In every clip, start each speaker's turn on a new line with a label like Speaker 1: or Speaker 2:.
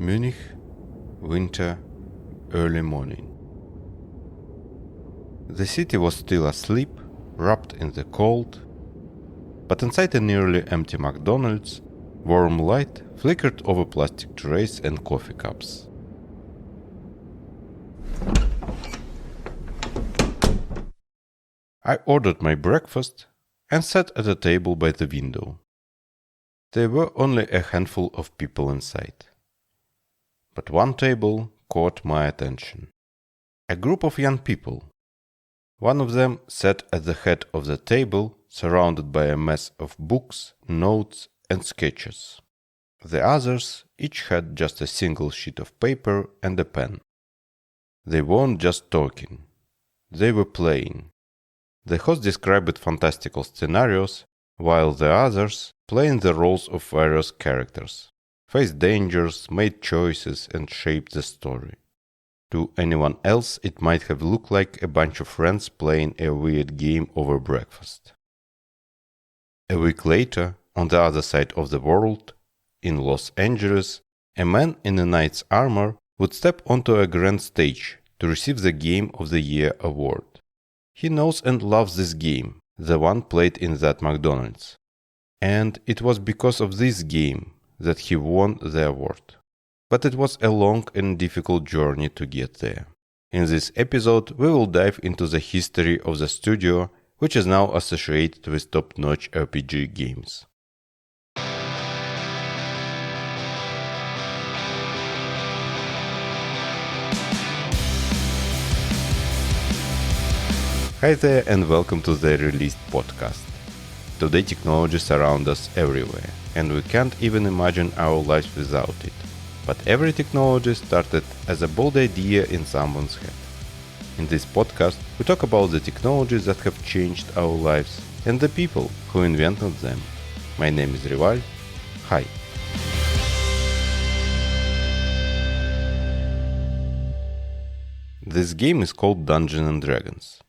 Speaker 1: Munich, winter, early morning. The city was still asleep, wrapped in the cold, but inside a nearly empty McDonald's, warm light flickered over plastic trays and coffee cups. I ordered my breakfast and sat at a table by the window. There were only a handful of people inside. But one table caught my attention. A group of young people. One of them sat at the head of the table, surrounded by a mess of books, notes, and sketches. The others each had just a single sheet of paper and a pen. They weren't just talking. They were playing. The host described fantastical scenarios, while the others, playing the roles of various characters, faced dangers, made choices, and shaped the story. To anyone else, it might have looked like a bunch of friends playing a weird game over breakfast. A week later, on the other side of the world, in Los Angeles, a man in a knight's armor would step onto a grand stage to receive the Game of the Year award. He knows and loves this game, the one played in that McDonald's. And it was because of this game that he won the award. But it was a long and difficult journey to get there. In this episode, we will dive into the history of the studio, which is now associated with top-notch RPG games. Hi there and welcome to the Released podcast. Today technology surrounds us everywhere, and we can't even imagine our lives without it. But every technology started as a bold idea in someone's head. In this podcast, we talk about the technologies that have changed our lives and the people who invented them. My name is Rival. Hi. This game is called Dungeons and Dragons.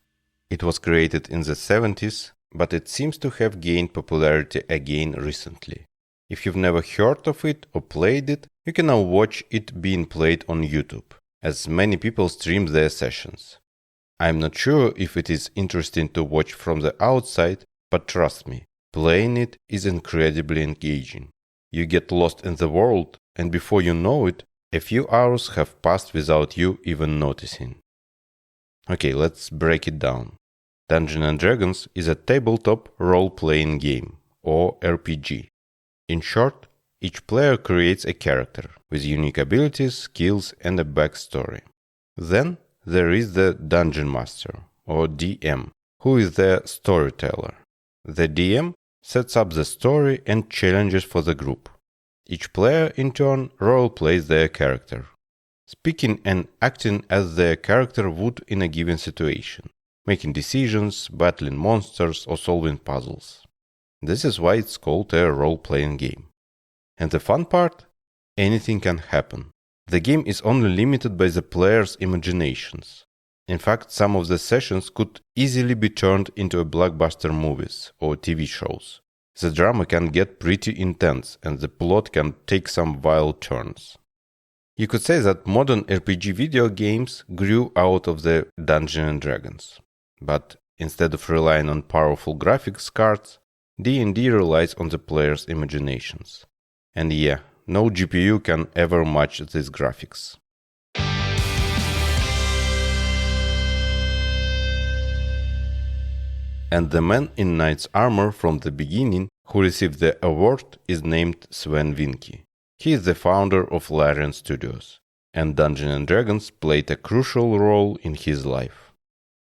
Speaker 1: It was created in the 70s, but it seems to have gained popularity again recently. If you've never heard of it or played it, you can now watch it being played on YouTube, as many people stream their sessions. I'm not sure if it is interesting to watch from the outside, but trust me, playing it is incredibly engaging. You get lost in the world, and before you know it, a few hours have passed without you even noticing. Okay, let's break it down. Dungeons & Dragons is a tabletop role-playing game, or RPG. In short, each player creates a character with unique abilities, skills, and a backstory. Then there is the Dungeon Master, or DM, who is the storyteller. The DM sets up the story and challenges for the group. Each player, in turn, role-plays their character, speaking and acting as their character would in a given situation, making decisions, battling monsters, or solving puzzles. This is why it's called a role-playing game. And the fun part? Anything can happen. The game is only limited by the player's imaginations. In fact, some of the sessions could easily be turned into blockbuster movies or TV shows. The drama can get pretty intense and the plot can take some wild turns. You could say that modern RPG video games grew out of the Dungeons & Dragons. But instead of relying on powerful graphics cards, D&D relies on the player's imaginations. And yeah, no GPU can ever match these graphics. And the man in knight's armor from the beginning who received the award is named Swen Vincke. He is the founder of Larian Studios, and Dungeons & Dragons played a crucial role in his life.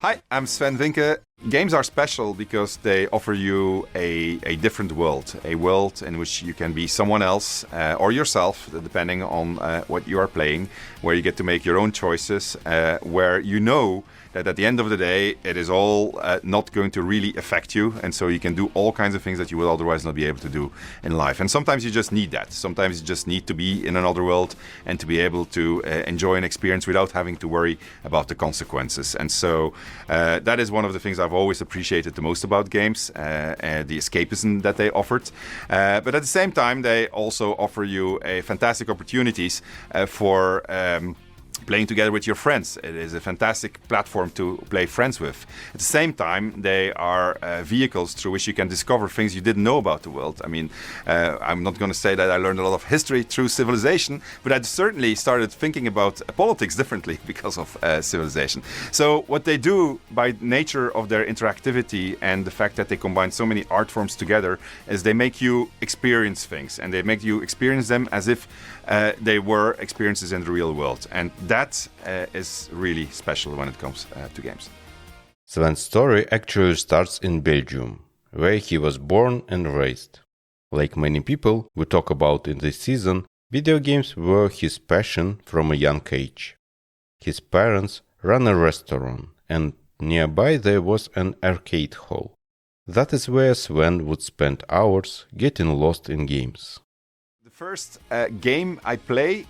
Speaker 2: Hi, I'm Swen Vincke. Games are special because they offer you a different world, a world in which you can be someone else or yourself, depending on what you are playing, where you get to make your own choices, where you know that at the end of the day, it is all not going to really affect you, and so you can do all kinds of things that you will otherwise not be able to do in life. And sometimes you just need that. Sometimes you just need to be in another world and to be able to enjoy an experience without having to worry about the consequences. And so that is one of the things I I've always appreciated the most about games, the escapism that they offered. But at the same time, they also offer you a fantastic opportunities for playing together with your friends. It is a fantastic platform to play friends with. At the same time, they are vehicles through which you can discover things you didn't know about the world. I mean, I'm not going to say that I learned a lot of history through Civilization, but I certainly started thinking about politics differently because of Civilization. So what they do by nature of their interactivity and the fact that they combine so many art forms together is they make you experience things, and they make you experience them as if they were experiences in the real world. And that is really special when it comes to games.
Speaker 1: Sven's story actually starts in Belgium, where he was born and raised. Like many people we talk about in this season, video games were his passion from a young age. His parents ran a restaurant, and nearby there was an arcade hall. That is where Sven would spend hours getting lost in games.
Speaker 2: The first game I played,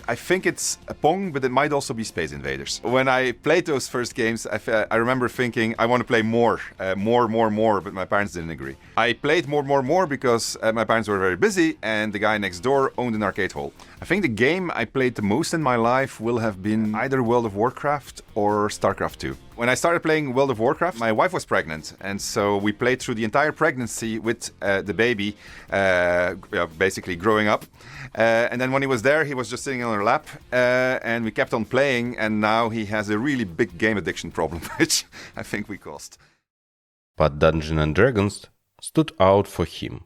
Speaker 2: I think it's Pong, but it might also be Space Invaders. When I played those first games, I remember thinking, I want to play more, but my parents didn't agree. I played more because my parents were very busy, and the guy next door owned an arcade hall. I think the game I played the most in my life will have been either World of Warcraft or StarCraft 2. When I started playing World of Warcraft, my wife was pregnant, and so we played through the entire pregnancy with the baby, basically growing up. And then when he was there, he was just sitting on her lap, and we kept on playing, and now he has a really big game addiction problem, which I think we caused.
Speaker 1: But Dungeons and Dragons stood out for him.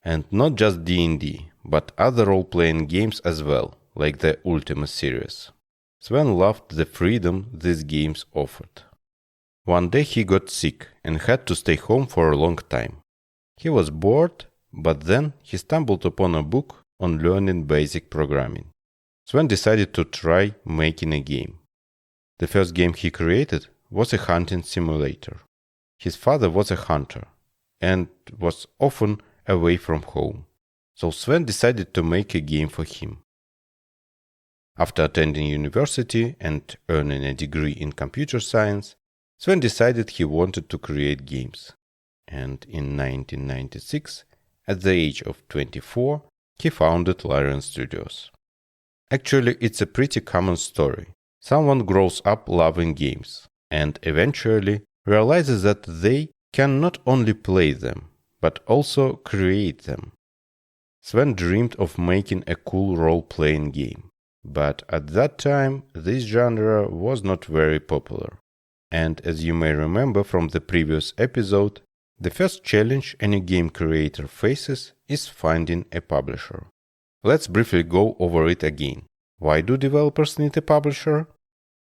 Speaker 1: And not just D&D, but other role-playing games as well, like the Ultima series. Sven loved the freedom these games offered. One day he got sick and had to stay home for a long time. He was bored, but then he stumbled upon a book on learning basic programming. Sven decided to try making a game. The first game he created was a hunting simulator. His father was a hunter and was often away from home, so Sven decided to make a game for him. After attending university and earning a degree in computer science, Sven decided he wanted to create games. And in 1996, at the age of 24, he founded Larian Studios. Actually, it's a pretty common story. Someone grows up loving games and eventually realizes that they can not only play them, but also create them. Sven dreamed of making a cool role-playing game, but at that time this genre was not very popular. And as you may remember from the previous episode, the first challenge any game creator faces is finding a publisher. Let's briefly go over it again. Why do developers need a publisher?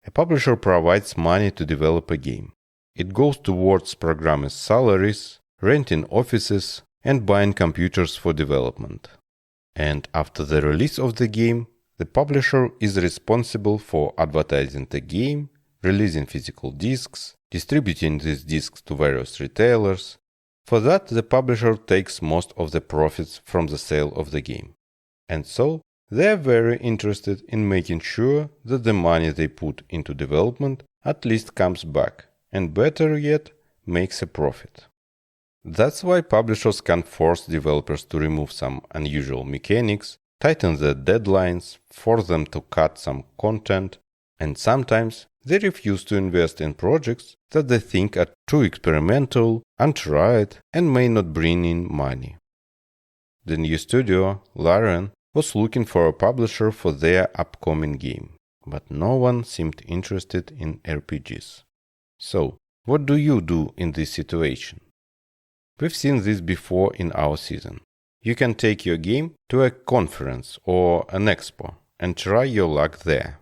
Speaker 1: A publisher provides money to develop a game. It goes towards programmers' salaries, renting offices, and buying computers for development. And after the release of the game, the publisher is responsible for advertising the game, releasing physical discs, distributing these discs to various retailers. For that, the publisher takes most of the profits from the sale of the game. And so, they are very interested in making sure that the money they put into development at least comes back, and better yet, makes a profit. That's why publishers can force developers to remove some unusual mechanics, tighten the deadlines, force them to cut some content, and sometimes they refuse to invest in projects that they think are too experimental, untried, and may not bring in money. The new studio, Larian, was looking for a publisher for their upcoming game, but no one seemed interested in RPGs. So, what do you do in this situation? We've seen this before in our season. You can take your game to a conference or an expo and try your luck there.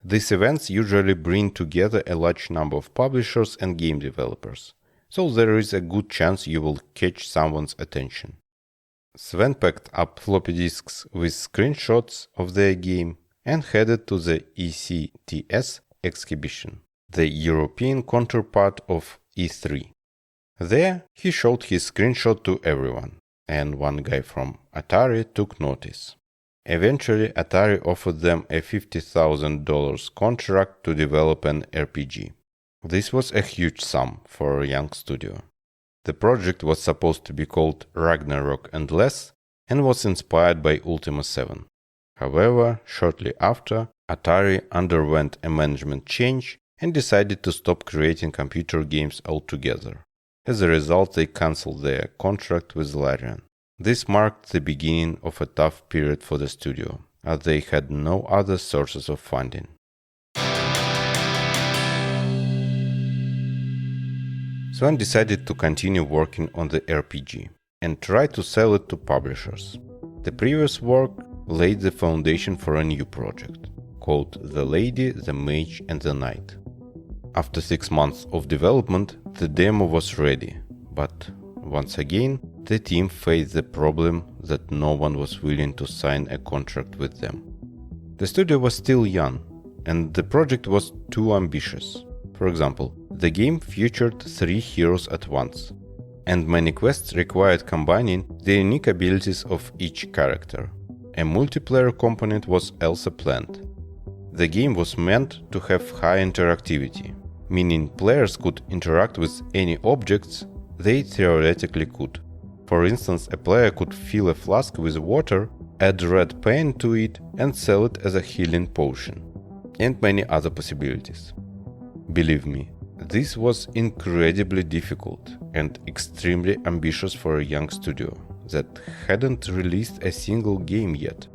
Speaker 1: These events usually bring together a large number of publishers and game developers, so there is a good chance you will catch someone's attention. Sven packed up floppy disks with screenshots of their game and headed to the ECTS exhibition, the European counterpart of E3. There, he showed his screenshot to everyone, and one guy from Atari took notice. Eventually, Atari offered them a $50,000 contract to develop an RPG. This was a huge sum for a young studio. The project was supposed to be called Ragnarok and Less and was inspired by Ultima 7. However, shortly after, Atari underwent a management change and decided to stop creating computer games altogether. As a result, they cancelled their contract with Larian. This marked the beginning of a tough period for the studio, as they had no other sources of funding. Swen decided to continue working on the RPG and try to sell it to publishers. The previous work laid the foundation for a new project, called The Lady, the Mage and the Knight. After 6 months of development, the demo was ready, but once again, the team faced the problem that no one was willing to sign a contract with them. The studio was still young, and the project was too ambitious. For example, the game featured 3 heroes at once, and many quests required combining the unique abilities of each character. A multiplayer component was also planned. The game was meant to have high interactivity, meaning players could interact with any objects they theoretically could. For instance, a player could fill a flask with water, add red paint to it and sell it as a healing potion, and many other possibilities. Believe me, this was incredibly difficult and extremely ambitious for a young studio that hadn't released a single game yet.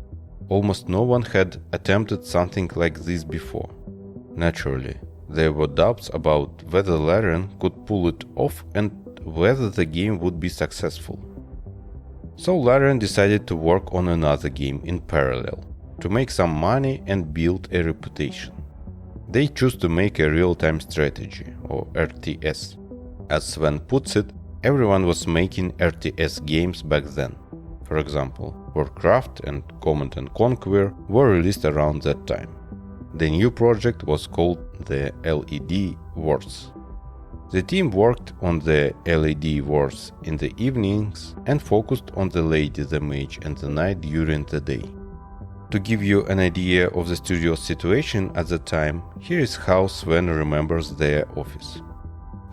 Speaker 1: Almost no one had attempted something like this before. Naturally, there were doubts about whether Larian could pull it off and whether the game would be successful. So Larian decided to work on another game in parallel, to make some money and build a reputation. They chose to make a real-time strategy, or RTS. As Swen puts it, everyone was making RTS games back then. For example, Warcraft and Command & Conquer were released around that time. The new project was called the LED Wars. The team worked on the LED Wars in the evenings and focused on the Lady, the Mage and the Knight during the day. To give you an idea of the studio's situation at the time, here is how Swen remembers their office.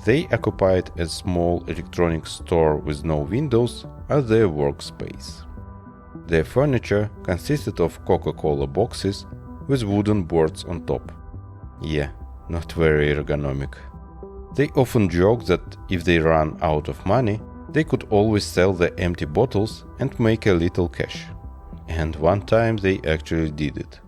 Speaker 1: They occupied a small electronics store with no windows as their workspace. Their furniture consisted of Coca-Cola boxes with wooden boards on top. Yeah, not very ergonomic. They often joke that if they ran out of money, they could always sell the empty bottles and make a little cash. And one time they actually did it.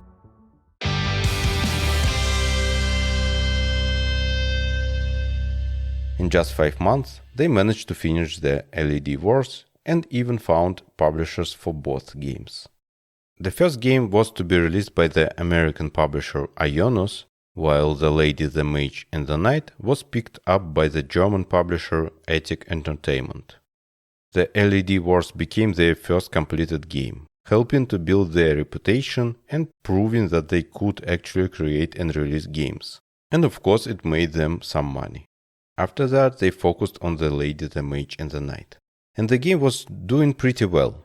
Speaker 1: In just 5 months, they managed to finish the LED Wars and even found publishers for both games. The first game was to be released by the American publisher Ionos, while The Lady, the Mage and the Knight was picked up by the German publisher Attic Entertainment. The LED Wars became their first completed game, helping to build their reputation and proving that they could actually create and release games. And of course it made them some money. After that they focused on The Lady, the Mage and the Knight. And the game was doing pretty well.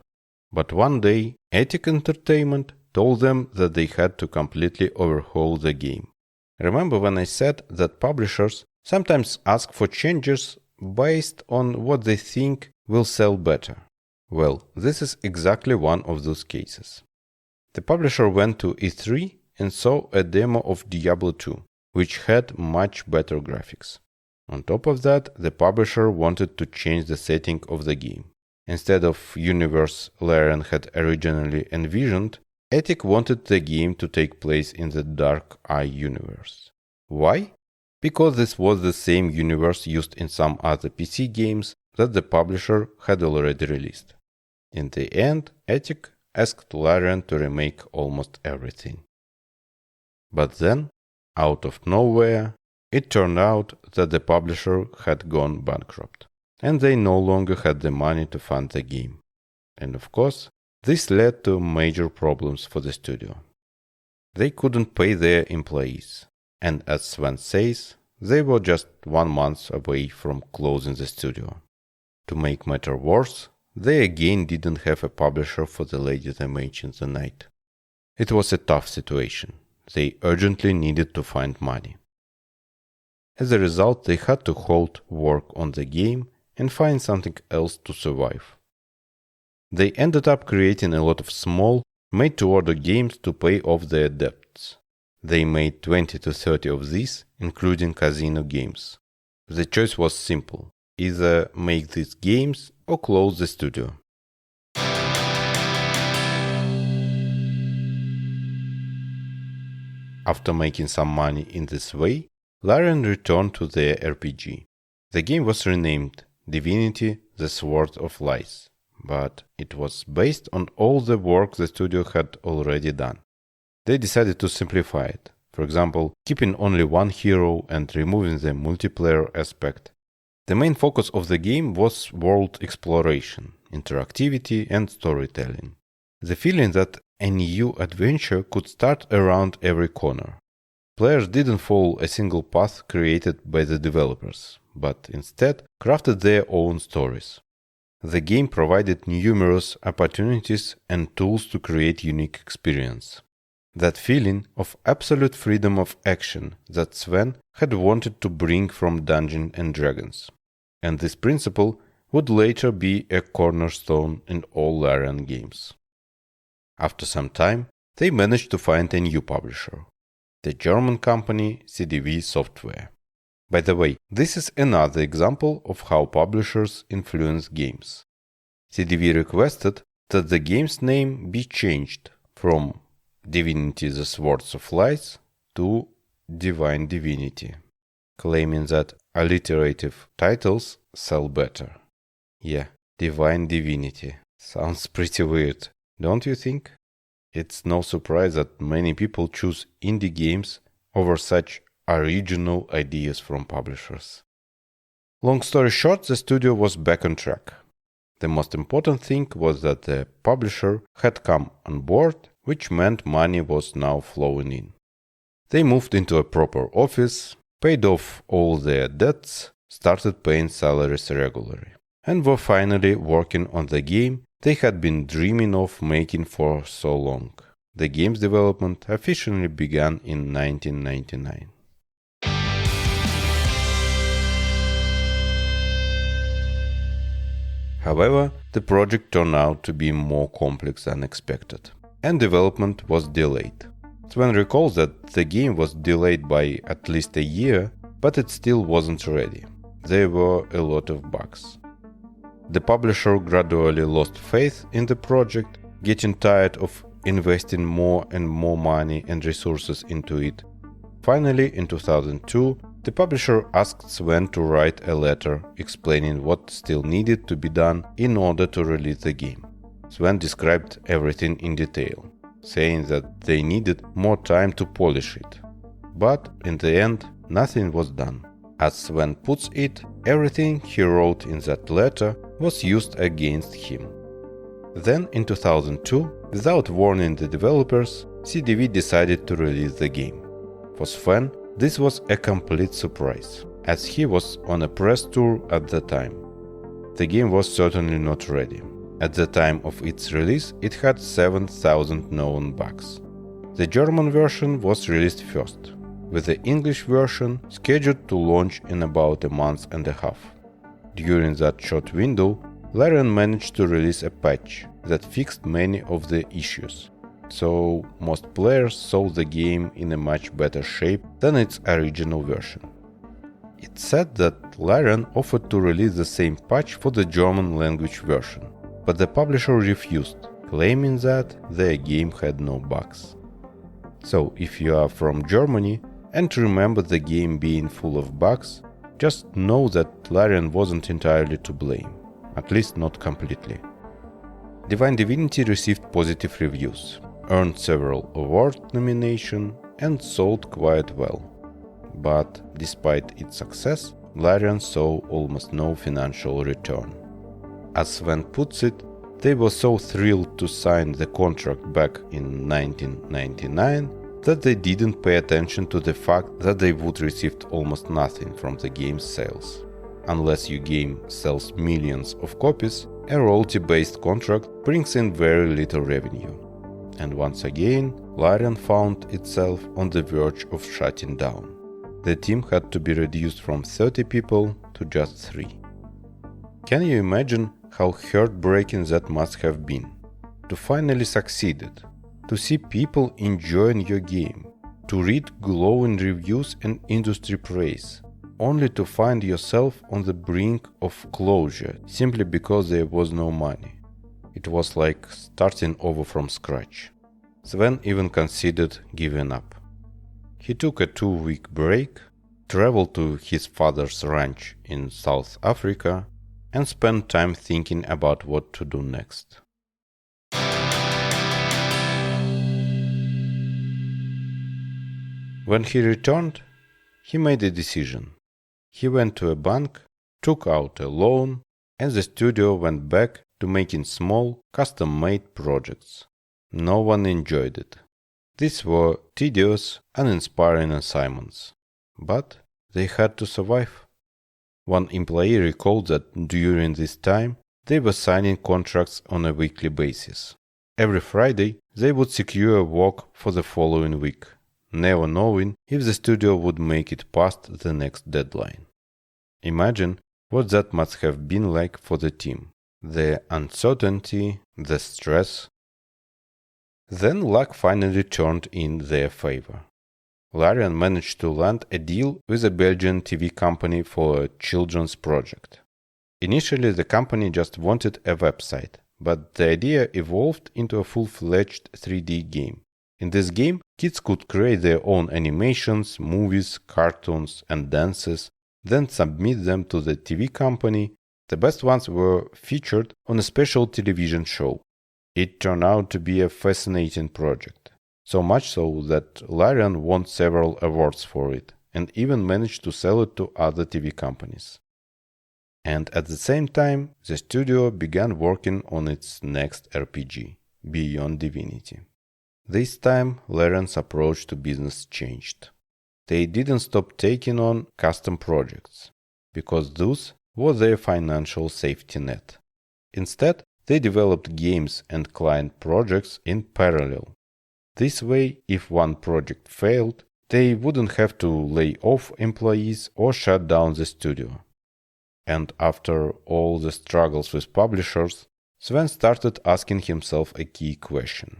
Speaker 1: But one day Attic Entertainment told them that they had to completely overhaul the game. Remember when I said that publishers sometimes ask for changes based on what they think will sell better? Well, this is exactly one of those cases. The publisher went to E3 and saw a demo of Diablo II, which had much better graphics. On top of that, the publisher wanted to change the setting of the game. Instead of universe Larian had originally envisioned, Attic wanted the game to take place in the Dark Eye universe. Why? Because this was the same universe used in some other PC games that the publisher had already released. In the end, Attic asked Larian to remake almost everything. But then, out of nowhere, it turned out that the publisher had gone bankrupt, and they no longer had the money to fund the game. And of course, this led to major problems for the studio. They couldn't pay their employees, and as Swen says, they were just 1 month away from closing the studio. To make matters worse, they again didn't have a publisher for The Lady, the Mage and the Knight. It was a tough situation. They urgently needed to find money. As a result, they had to halt work on the game and find something else to survive. They ended up creating a lot of small, made-to-order games to pay off their debts. They made 20 to 30 of these, including casino games. The choice was simple: either make these games or close the studio. After making some money in this way, Larian returned to their RPG. The game was renamed Divinity: The Sword of Lies, but it was based on all the work the studio had already done. They decided to simplify it, for example, keeping only one hero and removing the multiplayer aspect. The main focus of the game was world exploration, interactivity, and storytelling. The feeling that a new adventure could start around every corner. Players didn't follow a single path created by the developers, but instead crafted their own stories. The game provided numerous opportunities and tools to create unique experience. That feeling of absolute freedom of action that Swen had wanted to bring from Dungeons and Dragons. And this principle would later be a cornerstone in all Larian games. After some time, they managed to find a new publisher, the German company CDV Software. By the way, this is another example of how publishers influence games. CDV requested that the game's name be changed from Divinity: The Swords of Lies to Divine Divinity, claiming that alliterative titles sell better. Yeah, Divine Divinity. Sounds pretty weird, don't you think? It's no surprise that many people choose indie games over such original ideas from publishers. Long story short, the studio was back on track. The most important thing was that the publisher had come on board, which meant money was now flowing in. They moved into a proper office, paid off all their debts, started paying salaries regularly, and were finally working on the game they had been dreaming of making for so long. The game's development officially began in 1999. However, the project turned out to be more complex than expected, and development was delayed. Swen recalls that the game was delayed by at least a year, but it still wasn't ready. There were a lot of bugs. The publisher gradually lost faith in the project, getting tired of investing more and more money and resources into it. Finally, in 2002, the publisher asked Swen to write a letter explaining what still needed to be done in order to release the game. Swen described everything in detail, saying that they needed more time to polish it. But in the end, nothing was done. As Swen puts it, everything he wrote in that letter was used against him. Then, in 2002, without warning the developers, CDV decided to release the game. For Swen, this was a complete surprise, as he was on a press tour at the time. The game was certainly not ready. At the time of its release, it had 7,000 known bugs. The German version was released first, with the English version scheduled to launch in about a month and a half. During that short window, Larian managed to release a patch that fixed many of the issues, so most players saw the game in a much better shape than its original version. It's said that Larian offered to release the same patch for the German language version, but the publisher refused, claiming that their game had no bugs. So if you are from Germany and remember the game being full of bugs, just know that Larian wasn't entirely to blame, at least not completely. Divine Divinity received positive reviews, earned several award nominations, and sold quite well. But despite its success, Larian saw almost no financial return. As Swen puts it, they were so thrilled to sign the contract back in 1999 that they didn't pay attention to the fact that they would receive almost nothing from the game's sales. Unless your game sells millions of copies, a royalty-based contract brings in very little revenue. And once again, Larian found itself on the verge of shutting down. the team had to be reduced from 30 people to just 3. Can you imagine how heartbreaking that must have been? To finally succeeded, to see people enjoying your game, to read glowing reviews and industry praise, only to find yourself on the brink of closure simply because there was no money. It was like starting over from scratch. Swen even considered giving up. He took a 2-week break, traveled to his father's ranch in South Africa, and spent time thinking about what to do next. When he returned, he made a decision. He went to a bank, took out a loan, and the studio went back to making small, custom-made projects. No one enjoyed it. These were tedious, uninspiring assignments. But they had to survive. One employee recalled that during this time, they were signing contracts on a weekly basis. Every Friday, they would secure a work for the following week, never knowing if the studio would make it past the next deadline. Imagine what that must have been like for the team. The uncertainty, the stress. Then luck finally turned in their favor. Larian managed to land a deal with a Belgian TV company for a children's project. Initially, the company just wanted a website, but the idea evolved into a full-fledged 3D game. In this game, kids could create their own animations, movies, cartoons, and dances, then submit them to the TV company. The best ones were featured on a special television show. It turned out to be a fascinating project. So much so that Larian won several awards for it, and even managed to sell it to other TV companies. And at the same time, the studio began working on its next RPG, Beyond Divinity. This time, Larian's approach to business changed. They didn't stop taking on custom projects, because those were their financial safety net. Instead, they developed games and client projects in parallel. This way, if one project failed, they wouldn't have to lay off employees or shut down the studio. And after all the struggles with publishers, Swen started asking himself a key question.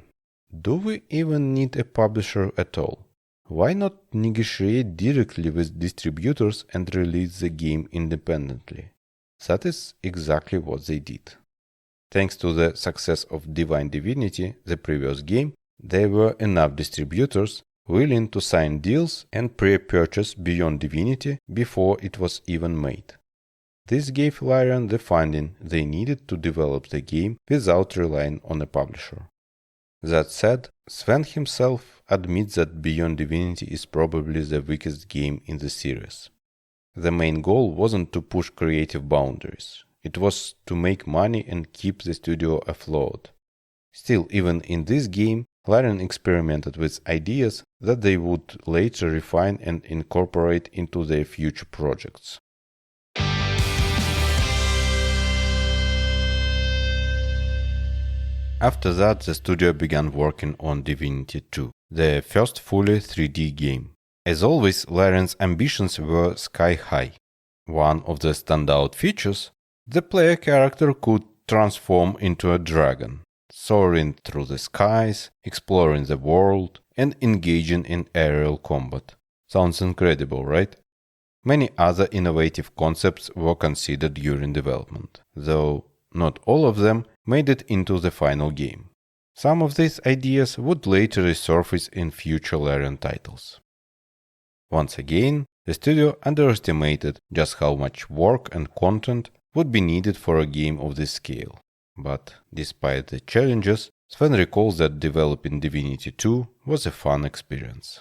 Speaker 1: Do we even need a publisher at all? Why not negotiate directly with distributors and release the game independently? That is exactly what they did. Thanks to the success of Divine Divinity, the previous game, there were enough distributors willing to sign deals and pre-purchase Beyond Divinity before it was even made. This gave Larian the funding they needed to develop the game without relying on a publisher. That said, Swen himself admits that Beyond Divinity is probably the weakest game in the series. The main goal wasn't to push creative boundaries. It was to make money and keep the studio afloat. Still, even in this game, Larian experimented with ideas that they would later refine and incorporate into their future projects. After that, the studio began working on Divinity II, the first fully 3D game. As always, Larian's ambitions were sky high. One of the standout features, the player character could transform into a dragon, soaring through the skies, exploring the world, and engaging in aerial combat. Sounds incredible, right? Many other innovative concepts were considered during development, though not all of them made it into the final game. Some of these ideas would later resurface in future Larian titles. Once again, the studio underestimated just how much work and content would be needed for a game of this scale. But despite the challenges, Swen recalls that developing Divinity II was a fun experience.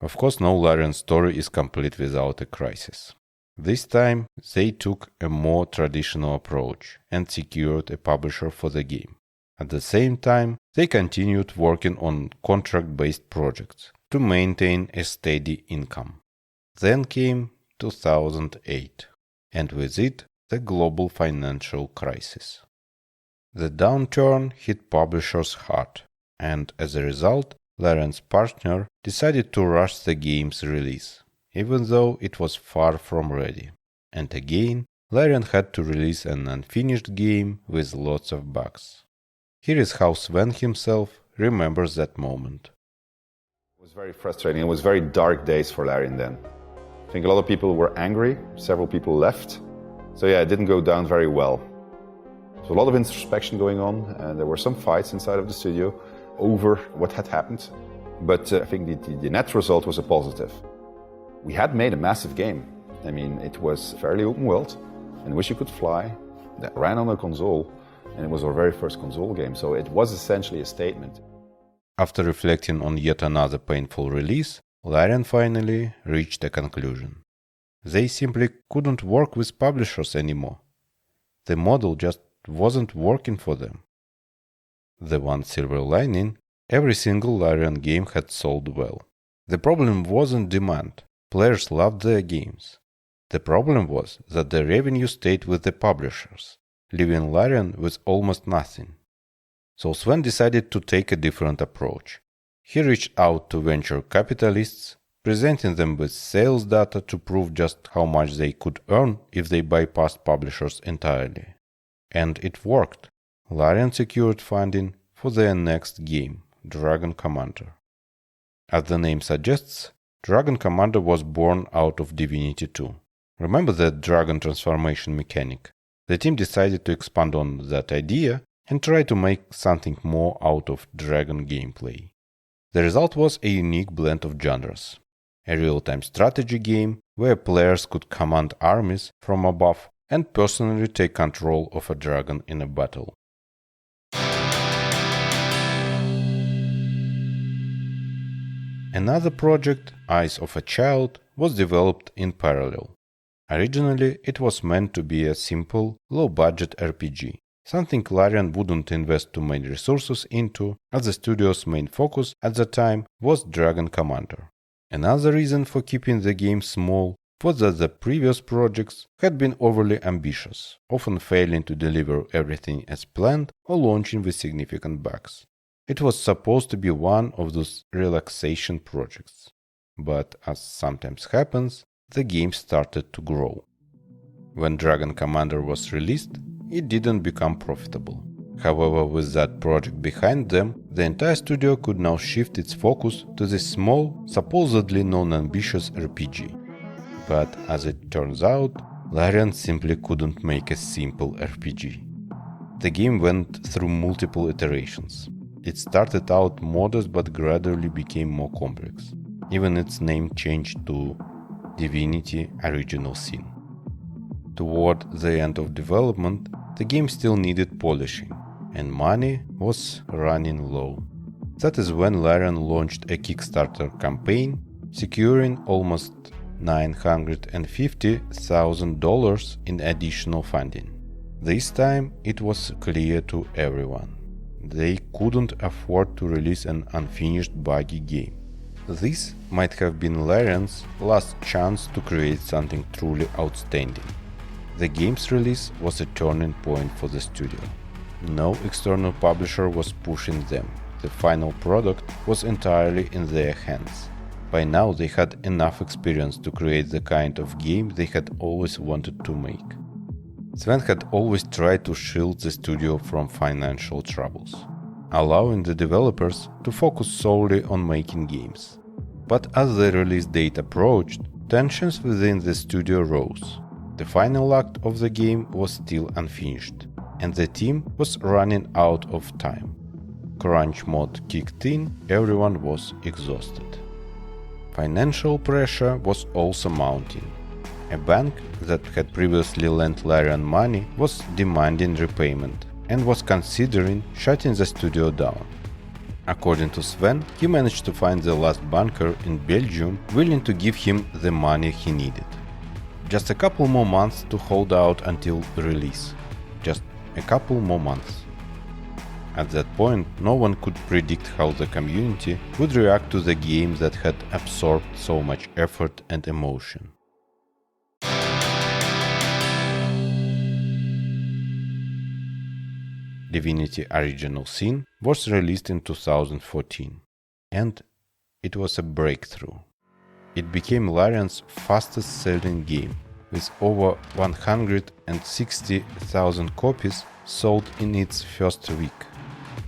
Speaker 1: Of course, no Larian story is complete without a crisis. This time, they took a more traditional approach and secured a publisher for the game. At the same time, they continued working on contract-based projects to maintain a steady income. Then came 2008, and with it, the global financial crisis. The downturn hit publishers hard, and as a result, Larian's partner decided to rush the game's release. even though it was far from ready. And again, Larian had to release an unfinished game with lots of bugs. Here is how Swen himself remembers that moment.
Speaker 2: It was very frustrating. It was very dark days for Larian then. I think a lot of people were angry. Several people left. So yeah, it didn't go down very well. So a lot of introspection going on, and there were some fights inside of the studio over what had happened. But I think the net result was a positive. We had made a massive game. I mean, it was fairly open world, in which you could fly, that ran on a console, and it was our very first console game, so it was essentially a statement.
Speaker 1: After reflecting on yet another painful release, Larian finally reached a conclusion. They simply couldn't work with publishers anymore. The model just wasn't working for them. The one silver lining, every single Larian game had sold well. The problem wasn't demand. Players loved their games. The problem was that the revenue stayed with the publishers, leaving Larian with almost nothing. So Swen decided to take a different approach. He reached out to venture capitalists, presenting them with sales data to prove just how much they could earn if they bypassed publishers entirely. And it worked. Larian secured funding for their next game, Dragon Commander. As the name suggests, Dragon Commander was born out of Divinity II. Remember that dragon transformation mechanic? The team decided to expand on that idea and try to make something more out of dragon gameplay. The result was a unique blend of genres. A real-time strategy game where players could command armies from above and personally take control of a dragon in a battle. Another project, Eyes of a Child, was developed in parallel. Originally, it was meant to be a simple, low-budget RPG, something Larian wouldn't invest too many resources into, as the studio's main focus at the time was Dragon Commander. Another reason for keeping the game small was that the previous projects had been overly ambitious, often failing to deliver everything as planned or launching with significant bugs. It was supposed to be one of those relaxation projects. But, as sometimes happens, the game started to grow. When Dragon Commander was released, it didn't become profitable. However, with that project behind them, the entire studio could now shift its focus to this small, supposedly non-ambitious RPG. But as it turns out, Larian simply couldn't make a simple RPG. The game went through multiple iterations. It started out modest but gradually became more complex. Even its name changed to Divinity Original Sin. Toward the end of development, the game still needed polishing, and money was running low. That is when Larian launched a Kickstarter campaign, securing almost $950,000 in additional funding. This time it was clear to everyone. They couldn't afford to release an unfinished buggy game. This might have been Larian's last chance to create something truly outstanding. The game's release was a turning point for the studio. No external publisher was pushing them. The final product was entirely in their hands. By now they had enough experience to create the kind of game they had always wanted to make. Swen had always tried to shield the studio from financial troubles, allowing the developers to focus solely on making games. But as the release date approached, tensions within the studio rose. The final act of the game was still unfinished, and the team was running out of time. Crunch mode kicked in, everyone was exhausted. Financial pressure was also mounting. A bank that had previously lent Larian money was demanding repayment and was considering shutting the studio down. According to Swen, he managed to find the last banker in Belgium willing to give him the money he needed. Just a couple more months to hold out until release. Just a couple more months. At that point, no one could predict how the community would react to the game that had absorbed so much effort and emotion. Divinity Original Sin was released in 2014, and it was a breakthrough. it became Larian's fastest-selling game, with over 160,000 copies sold in its first week.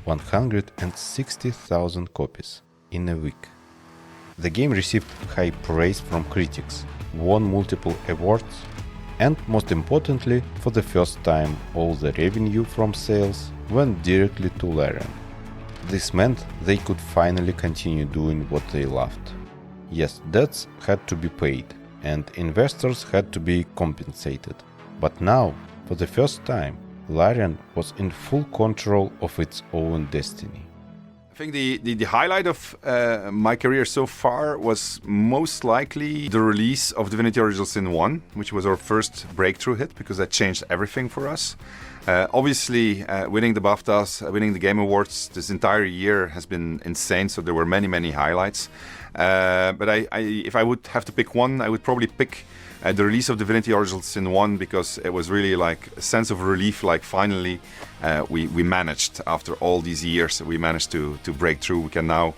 Speaker 1: 160,000 copies in a week. The game received high praise from critics, won multiple awards, and most importantly, for the first time, all the revenue from sales went directly to Larian. This meant they could finally continue doing what they loved. Yes, debts had to be paid, and investors had to be compensated. But now, for the first time, Larian was in full control of its own destiny.
Speaker 2: I think the highlight of my career so far was most likely the release of Divinity Original Sin 1, which was our first breakthrough hit, because that changed everything for us. Obviously, winning the BAFTAs, winning the Game Awards this entire year has been insane, so there were many highlights. But if I would have to pick one, I would probably pick the release of Divinity Original Sin 1, because it was really like a sense of relief, like finally we managed, after all these years, we managed to break through. We can now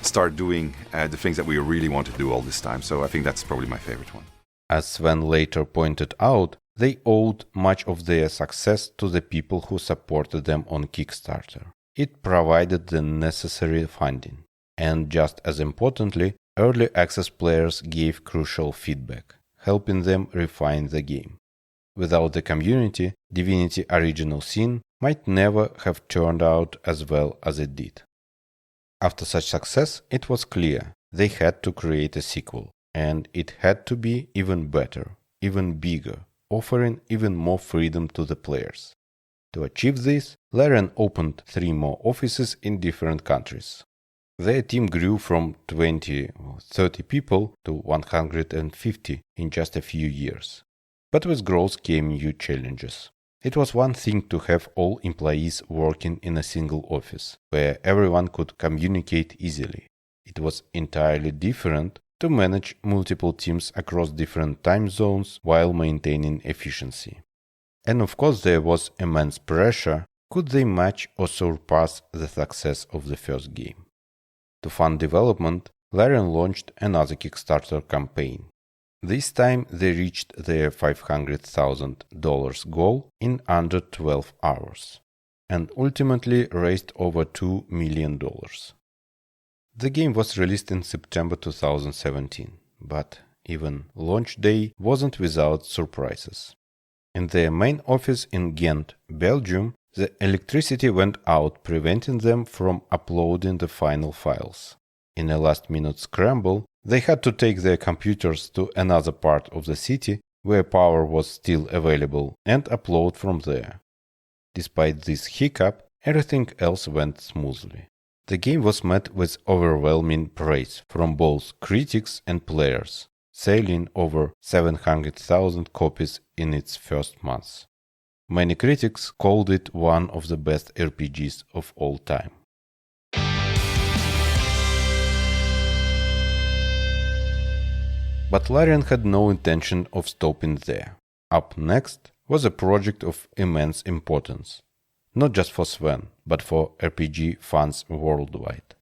Speaker 2: start doing the things that we really want to do all this time. So I think that's probably my favorite one.
Speaker 1: As Swen later pointed out, they owed much of their success to the people who supported them on Kickstarter. It provided the necessary funding. And just as importantly, early access players gave crucial feedback, helping them refine the game. Without the community, Divinity Original Sin might never have turned out as well as it did. After such success, it was clear they had to create a sequel, and it had to be even better, even bigger, offering even more freedom to the players. To achieve this, Larian opened 3 more offices in different countries. Their team grew from 20 or 30 people to 150 in just a few years. But with growth came new challenges. It was one thing to have all employees working in a single office, where everyone could communicate easily. It was entirely different to manage multiple teams across different time zones while maintaining efficiency. And of course there was immense pressure: could they match or surpass the success of the first game? To fund development, Larian launched another Kickstarter campaign. This time they reached their $500,000 goal in under 12 hours, and ultimately raised over $2 million. The game was released in September 2017, but even launch day wasn't without surprises. In their main office in Ghent, Belgium, the electricity went out, preventing them from uploading the final files. In a last-minute scramble, they had to take their computers to another part of the city where power was still available and upload from there. Despite this hiccup, everything else went smoothly. The game was met with overwhelming praise from both critics and players, selling over 700,000 copies in its first month. Many critics called it one of the best RPGs of all time. But Larian had no intention of stopping there. Up next was a project of immense importance, not just for Swen, but for RPG fans worldwide.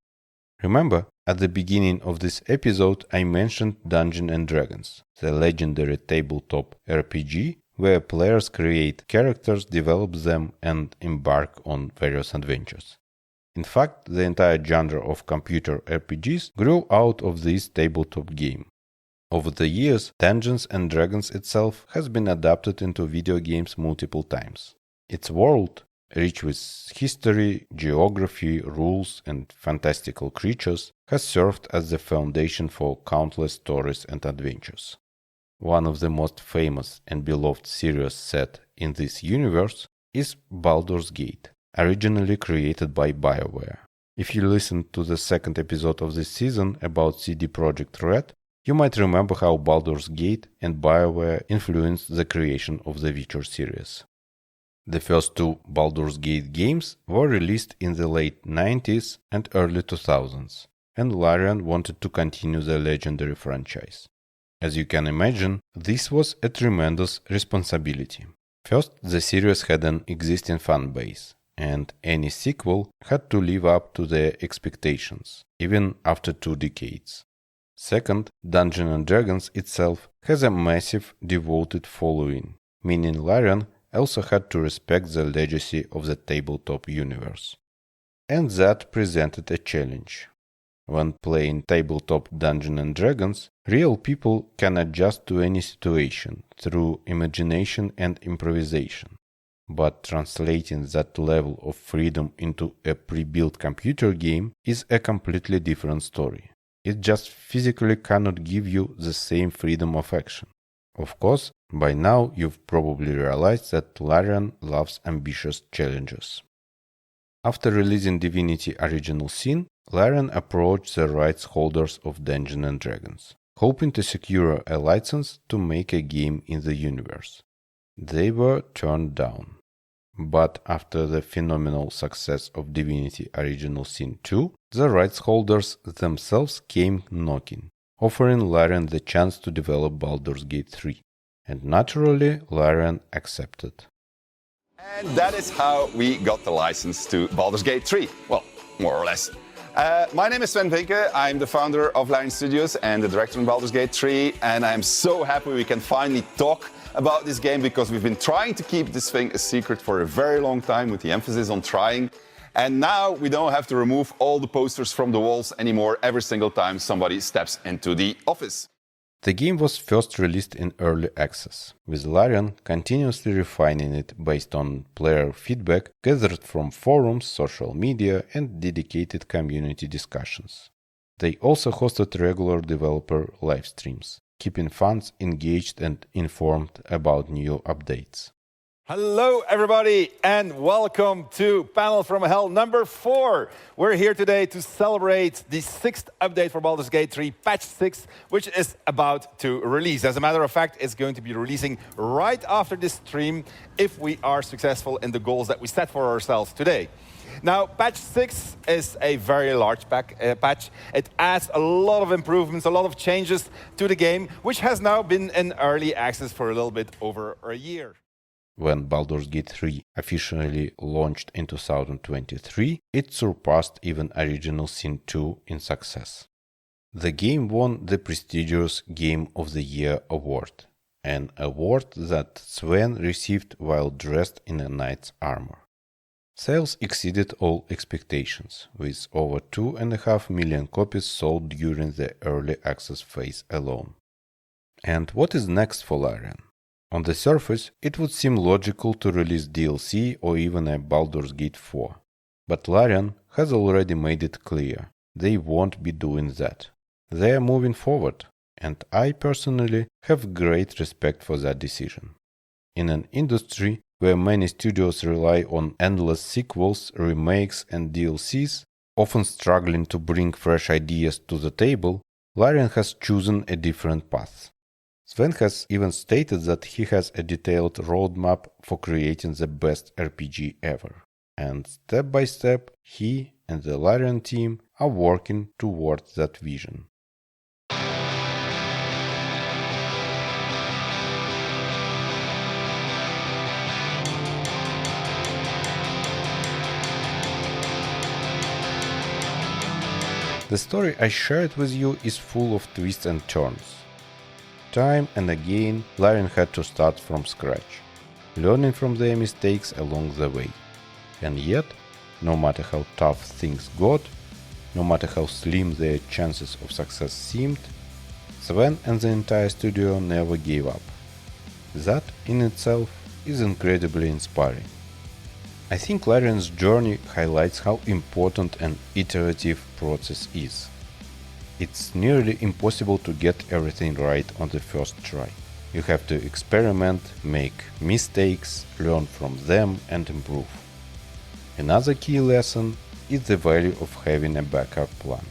Speaker 1: Remember, at the beginning of this episode I mentioned Dungeons & Dragons, the legendary tabletop RPG where players create characters, develop them, and embark on various adventures. In fact, the entire genre of computer RPGs grew out of this tabletop game. Over the years, Dungeons & Dragons itself has been adapted into video games multiple times. Its world, rich with history, geography, rules, and fantastical creatures, has served as the foundation for countless stories and adventures. One of the most famous and beloved series set in this universe is Baldur's Gate, originally created by BioWare. If you listened to the second episode of this season about CD Projekt Red, you might remember how Baldur's Gate and BioWare influenced the creation of the Witcher series. The first 2 Baldur's Gate games were released in the late 90s and early 2000s, and Larian wanted to continue the legendary franchise. As you can imagine, this was a tremendous responsibility. First, the series had an existing fan base, and any sequel had to live up to their expectations, even after 2 decades. Second, Dungeons and Dragons itself has a massive devoted following, meaning Larian also had to respect the legacy of the tabletop universe. And that presented a challenge. When playing tabletop Dungeons and Dragons, real people can adjust to any situation through imagination and improvisation. But translating that level of freedom into a pre-built computer game is a completely different story. It just physically cannot give you the same freedom of action. Of course, by now you've probably realized that Larian loves ambitious challenges. After releasing Divinity Original Sin, Larian approached the rights holders of Dungeons and Dragons, hoping to secure a license to make a game in the universe. They were turned down. But after the phenomenal success of Divinity Original Sin 2, the rights holders themselves came knocking, offering Larian the chance to develop Baldur's Gate 3. And naturally, Larian accepted.
Speaker 2: And that is how we got the license to Baldur's Gate 3. Well, more or less. My name is Swen Vincke. I'm the founder of Larian Studios and the director of Baldur's Gate 3. And I'm so happy we can finally talk about this game because we've been trying to keep this thing a secret for a very long time with the emphasis on trying. And now we don't have to remove all the posters from the walls anymore every single time somebody steps into the office.
Speaker 1: The game was first released in early access, with Larian continuously refining it based on player feedback gathered from forums, social media, and dedicated community discussions. They also hosted regular developer live streams, keeping fans engaged and informed about new updates.
Speaker 3: Hello everybody and welcome to Panel from Hell number 4. We're here today to celebrate the 6th update for Baldur's Gate 3, patch 6, which is about to release. As a matter of fact, it's going to be releasing right after this stream if we are successful in the goals that we set for ourselves today. Now, patch 6 is a very large patch. It adds a lot of improvements, a lot of changes to the game, which has now been in early access for a little bit over a year.
Speaker 1: When Baldur's Gate 3 officially launched in 2023, it surpassed even Original Sin 2 in success. The game won the prestigious Game of the Year award, an award that Swen received while dressed in a knight's armor. Sales exceeded all expectations, with over 2.5 million copies sold during the early access phase alone. And what is next for Larian? On the surface, it would seem logical to release DLC or even a Baldur's Gate 4. But Larian has already made it clear they won't be doing that. They are moving forward, and I personally have great respect for that decision. In an industry where many studios rely on endless sequels, remakes, and DLCs, often struggling to bring fresh ideas to the table, Larian has chosen a different path. Swen has even stated that he has a detailed roadmap for creating the best RPG ever. And step by step, he and the Larian team are working towards that vision. The story I shared with you is full of twists and turns. Time and again, Larian had to start from scratch, learning from their mistakes along the way. And yet, no matter how tough things got, no matter how slim their chances of success seemed, Swen and the entire studio never gave up. That, in itself, is incredibly inspiring. I think Larian's journey highlights how important an iterative process is. It's nearly impossible to get everything right on the first try. You have to experiment, make mistakes, learn from them, and improve. Another key lesson is the value of having a backup plan.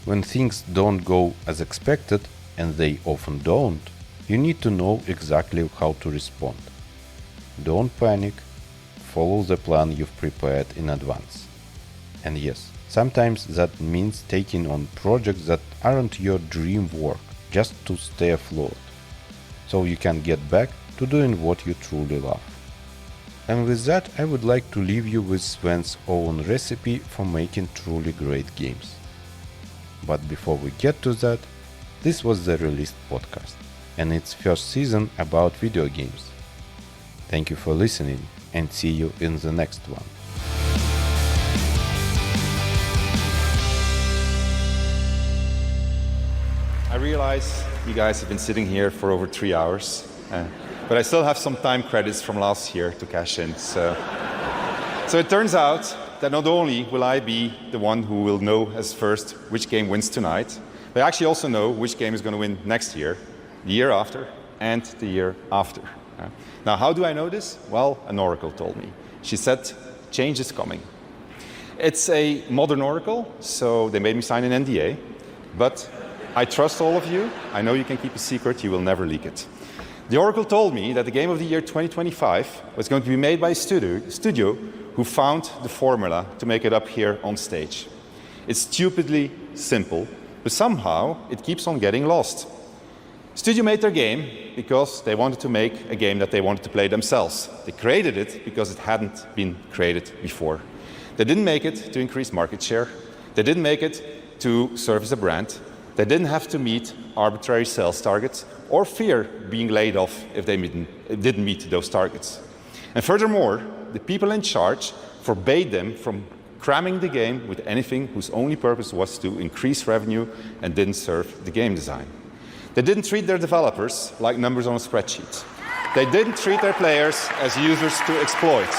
Speaker 1: When things don't go as expected, and they often don't, you need to know exactly how to respond. Don't panic, follow the plan you've prepared in advance. And yes, sometimes that means taking on projects that aren't your dream work, just to stay afloat, so you can get back to doing what you truly love. And with that, I would like to leave you with Swen's own recipe for making truly great games. But before we get to that, This was the released podcast, and its first season about video games. Thank you for listening, and see you in the next one.
Speaker 2: I realize you guys have been sitting here for over 3 hours, but I still have some time credits from last year to cash in. So it turns out that not only will I be the one who will know as first which game wins tonight, but I actually also know which game is going to win next year, the year after, and the year after. Now, how do I know this? Well, an oracle told me. She said, change is coming. It's a modern oracle, so they made me sign an NDA, but I trust all of you. I know you can keep a secret, you will never leak it. The oracle told me that the game of the year 2025 was going to be made by a studio who found the formula to make it up here on stage. It's stupidly simple, but somehow it keeps on getting lost. Studio made their game because they wanted to make a game that they wanted to play themselves. They created it because it hadn't been created before. They didn't make it to increase market share. They didn't make it to serve as a brand. They didn't have to meet arbitrary sales targets or fear being laid off if they didn't meet those targets. And furthermore, the people in charge forbade them from cramming the game with anything whose only purpose was to increase revenue and didn't serve the game design. They didn't treat their developers like numbers on a spreadsheet. They didn't treat their players as users to exploit.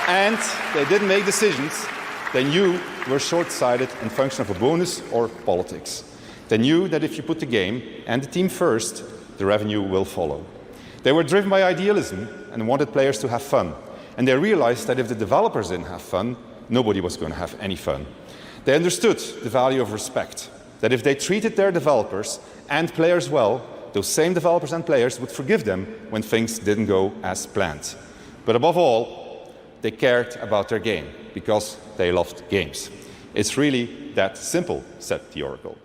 Speaker 2: And they didn't make decisions they knew were short-sighted and function of a bonus or politics. They knew that if you put the game and the team first, the revenue will follow. They were driven by idealism and wanted players to have fun. And they realized that if the developers didn't have fun, nobody was going to have any fun. They understood the value of respect, that if they treated their developers and players well, those same developers and players would forgive them when things didn't go as planned. But above all, they cared about their game because they loved games. It's really that simple, said the oracle.